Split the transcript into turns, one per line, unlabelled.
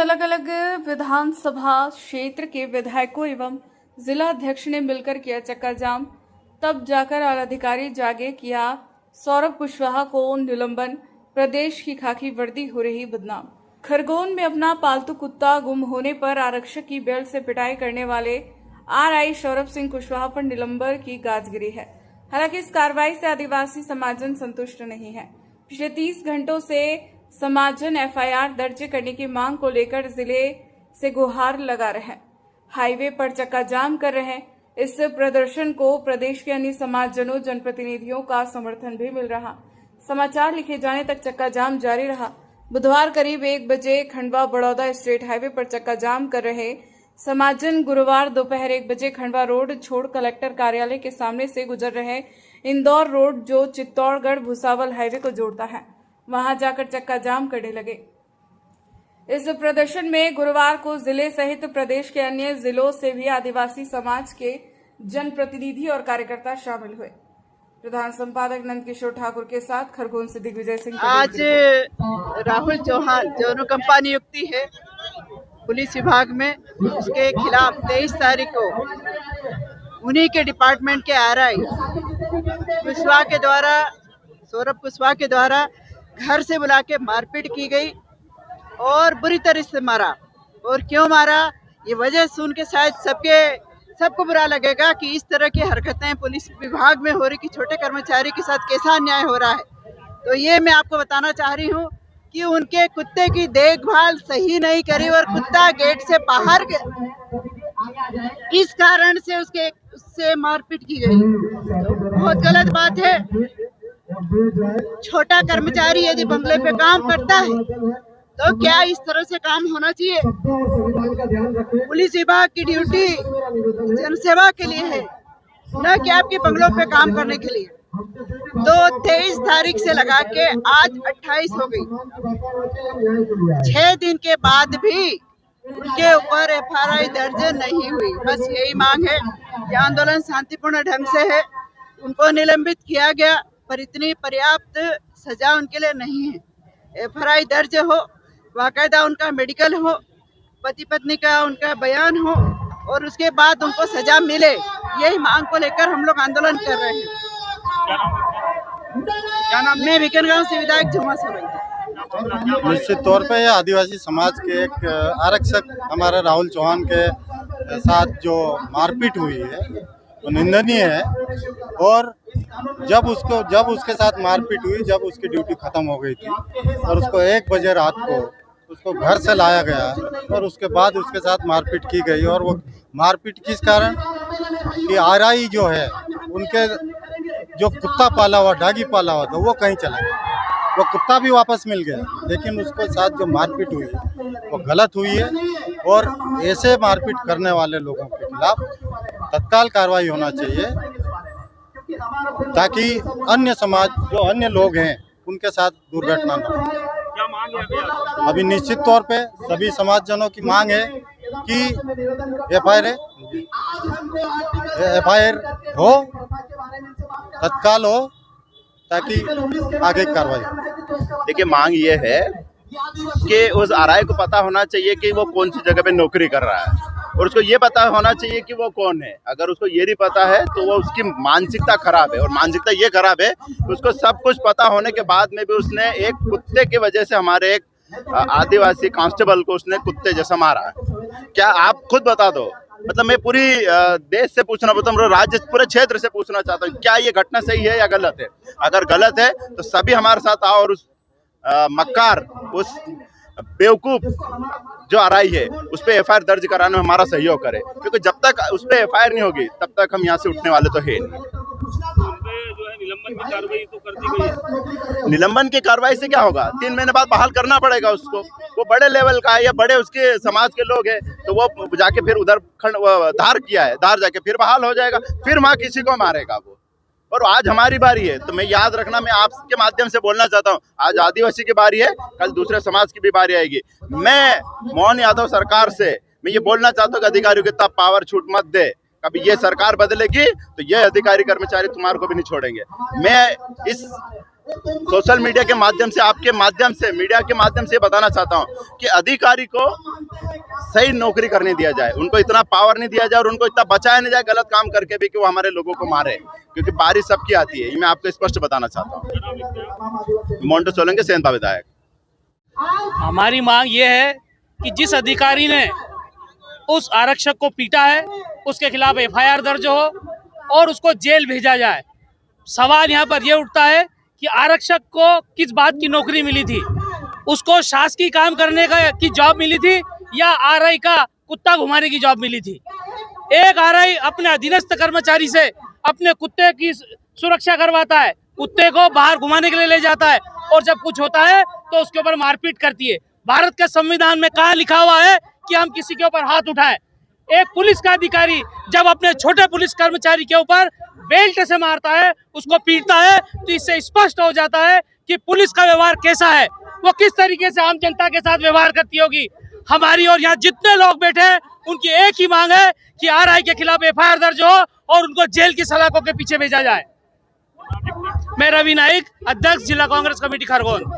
अलग अलग विधानसभा क्षेत्र के विधायकों एवं जिला अध्यक्ष ने मिलकर किया चक्का जाम। तब जाकर आला अधिकारी जागे, किया सौरभ कुशवाहा को निलंबन। प्रदेश की खाकी वर्दी हो रही बदनाम। खरगोन में अपना पालतू कुत्ता गुम होने पर आरक्षक की बेल्ट से पिटाई करने वाले आरआई सौरभ सिंह कुशवाहा पर निलंबन की गाज गिरी है। हालांकि इस कार्रवाई से आदिवासी समाजन संतुष्ट नहीं है। पिछले 30 घंटों से समाजन एफआईआर दर्ज करने की मांग को लेकर जिले से गुहार लगा रहे हैं, हाईवे पर चक्का जाम कर रहे हैं। इस प्रदर्शन को प्रदेश के अन्य समाजजनों, जनप्रतिनिधियों का समर्थन भी मिल रहा। समाचार लिखे जाने तक चक्का जाम जारी रहा। बुधवार करीब 1 बजे खंडवा बड़ौदा स्टेट हाईवे पर चक्का जाम कर रहे समाजन गुरुवार दोपहर 1 बजे खंडवा रोड छोड़ कलेक्टर कार्यालय के सामने से गुजर रहे इंदौर रोड, जो चित्तौड़गढ़ भुसावल हाईवे को जोड़ता है, वहां जाकर चक्का जाम करने लगे। इस प्रदर्शन में गुरुवार को जिले सहित प्रदेश के अन्य जिलों से भी आदिवासी समाज के जनप्रतिनिधि और कार्यकर्ता शामिल हुए। प्रधान संपादक नंदकिशोर ठाकुर के साथ खरगोन से दिग्विजय सिंह।
आज राहुल चौहान जो अनुकंपा नियुक्ति है पुलिस विभाग में, उसके खिलाफ 23 तारीख को उन्हीं के डिपार्टमेंट के आरआई कुशवाहा के द्वारा, सौरभ कुशवाहा के द्वारा घर से बुला के मारपीट की गई और बुरी तरह से मारा। और क्यों मारा, ये वजह सुन के शायद सबको बुरा लगेगा कि इस तरह की हरकतें पुलिस विभाग में हो रही, कि छोटे कर्मचारी के साथ कैसा अन्याय हो रहा है। तो ये मैं आपको बताना चाह रही हूँ कि उनके कुत्ते की देखभाल सही नहीं करी और कुत्ता गेट से बाहर इस कारण से उससे मारपीट की गई। तो बहुत गलत बात है। छोटा कर्मचारी यदि बंगले पे काम करता है तो क्या इस तरह से काम होना चाहिए? पुलिस विभाग की ड्यूटी जनसेवा के लिए है, न कि आपके बंगलों पे काम करने के लिए। तो 23 तारीख से लगा के आज 28 हो गई, 6 दिन के बाद भी उनके ऊपर एफआईआर दर्ज नहीं हुई। बस यही मांग है। यह आंदोलन शांतिपूर्ण ढंग से है, उनको निलंबित किया गया, पर इतनी पर्याप्त सजा उनके लिए नहीं है। एफआईआर दर्ज हो, बाकायदा उनका मेडिकल हो, पति पत्नी का उनका बयान हो और उसके बाद उनको सजा मिले। यही मांग को लेकर हम लोग आंदोलन कर रहे हैं। क्या नाम? मैं विकनगांव से विधायक झुमा सोरेन।
निश्चित तौर पे आदिवासी समाज के एक आरक्षक हमारे राहुल चौहान के साथ जो मारपीट हुई है वो निंदनीय है। और जब उसके साथ मारपीट हुई, जब उसकी ड्यूटी खत्म हो गई थी और उसको 1 बजे रात को उसको घर से लाया गया और उसके बाद उसके साथ मारपीट की गई। और वो मारपीट किस कारण कि आरआई जो है, उनके जो कुत्ता पाला हुआ, डागी पाला हुआ था, वो कहीं चला गया। वो कुत्ता भी वापस मिल गया, लेकिन उसके साथ जो मारपीट हुई वो गलत हुई है। और ऐसे मारपीट करने वाले लोगों के खिलाफ तत्काल कार्रवाई होना चाहिए, ताकि अन्य समाज जो अन्य लोग हैं उनके साथ दुर्घटना न हो।
क्या मांग है
अभी निश्चित तौर पे सभी समाजजनों की मांग है कि एफआईआर हो, तत्काल हो, ताकि आगे कार्रवाई हो।
देखिए, मांग ये है कि उस आरआई को पता होना चाहिए कि वो कौन सी जगह पे नौकरी कर रहा है और उसको ये पता होना चाहिए कि वो कौन है। अगर उसको ये नहीं पता है तो वो उसकी मानसिकता खराब है। और मानसिकता ये खराब है कि उसको सब कुछ पता होने के बाद में भी उसने एक कुत्ते की वजह से हमारे एक आदिवासी कांस्टेबल को उसने कुत्ते जैसा मारा। क्या आप खुद बता दो, मतलब मैं पूरी देश से पूछना चाहता हूँ, राज्य पूरे क्षेत्र से पूछना चाहता हूँ, क्या ये घटना सही है या गलत है? अगर गलत है तो सभी हमारे साथ आओ और उस मक्कार, उस बेवकूफ जो आरआई है उस पर एफआईआर दर्ज कराने में हमारा सहयोग करे, क्योंकि जब तक उस पर एफआईआर नहीं होगी तब तक हम यहाँ से उठने वाले तो है नहीं। जो है निलंबन की कार्रवाई तो कर दी गई है। निलंबन की कार्रवाई से क्या होगा? 3 महीने बाद बहाल करना पड़ेगा उसको। वो बड़े लेवल का है या बड़े उसके समाज के लोग हैं, तो वो जाके फिर उधर धार किया है, धार जाके फिर बहाल हो जाएगा, फिर वहाँ किसी को मारेगा वो। और आज हमारी बारी है, तो मैं याद रखना, मैं आपके माध्यम से बोलना चाहता हूँ, आज आदिवासी की बारी है, कल दूसरे समाज की भी बारी आएगी। मैं मोहन यादव सरकार से मैं ये बोलना चाहता हूँ कि अधिकारियों की तब पावर छूट मत दे। कभी ये सरकार बदलेगी तो ये अधिकारी कर्मचारी तुम्हारे को भी नहीं छोड़ेंगे। मैं इस सोशल मीडिया के माध्यम से, आपके माध्यम से, मीडिया के माध्यम से बताना चाहता हूँ कि अधिकारी को सही नौकरी करने दिया जाए, उनको इतना पावर नहीं दिया जाए और उनको इतना बचाया नहीं जाए गलत काम करके भी कि वो हमारे लोगों को मारे, क्योंकि बारिश सबकी आती है। ये मैं आपको स्पष्ट बताना चाहता हूँ। मोन्टो सोलंकी, सेंधा विधायक।
हमारी मांग ये है कि जिस अधिकारी ने उस आरक्षक को पीटा है उसके खिलाफ एफआईआर दर्ज हो और उसको जेल भेजा जाए। सवाल यहाँ पर यह उठता है कि आरक्षक को किस बात की नौकरी मिली थी, उसको शासकीय काम करने की जॉब मिली थी या आरआई का कुत्ता घुमाने की जॉब मिली थी। एक आरआई अपने अधीनस्थ कर्मचारी से अपने कुत्ते की सुरक्षा करवाता है, कुत्ते को बाहर घुमाने के लिए ले जाता है और जब कुछ होता है तो उसके ऊपर मारपीट करती है। भारत के संविधान में कहाँ लिखा हुआ है कि हम किसी के ऊपर हाथ उठाएं? एक पुलिस का अधिकारी जब अपने छोटे पुलिस कर्मचारी के ऊपर बेल्ट से मारता है, उसको पीटता है, तो इससे स्पष्ट हो जाता है कि पुलिस का व्यवहार कैसा है, वो किस तरीके से आम जनता के साथ व्यवहार करती होगी। हमारी और यहाँ जितने लोग बैठे हैं उनकी एक ही मांग है कि आरआई के खिलाफ एफआईआर दर्ज हो और उनको जेल की सलाखों के पीछे भेजा जाए। मैं रवि नाइक, अध्यक्ष जिला कांग्रेस कमेटी खरगोन।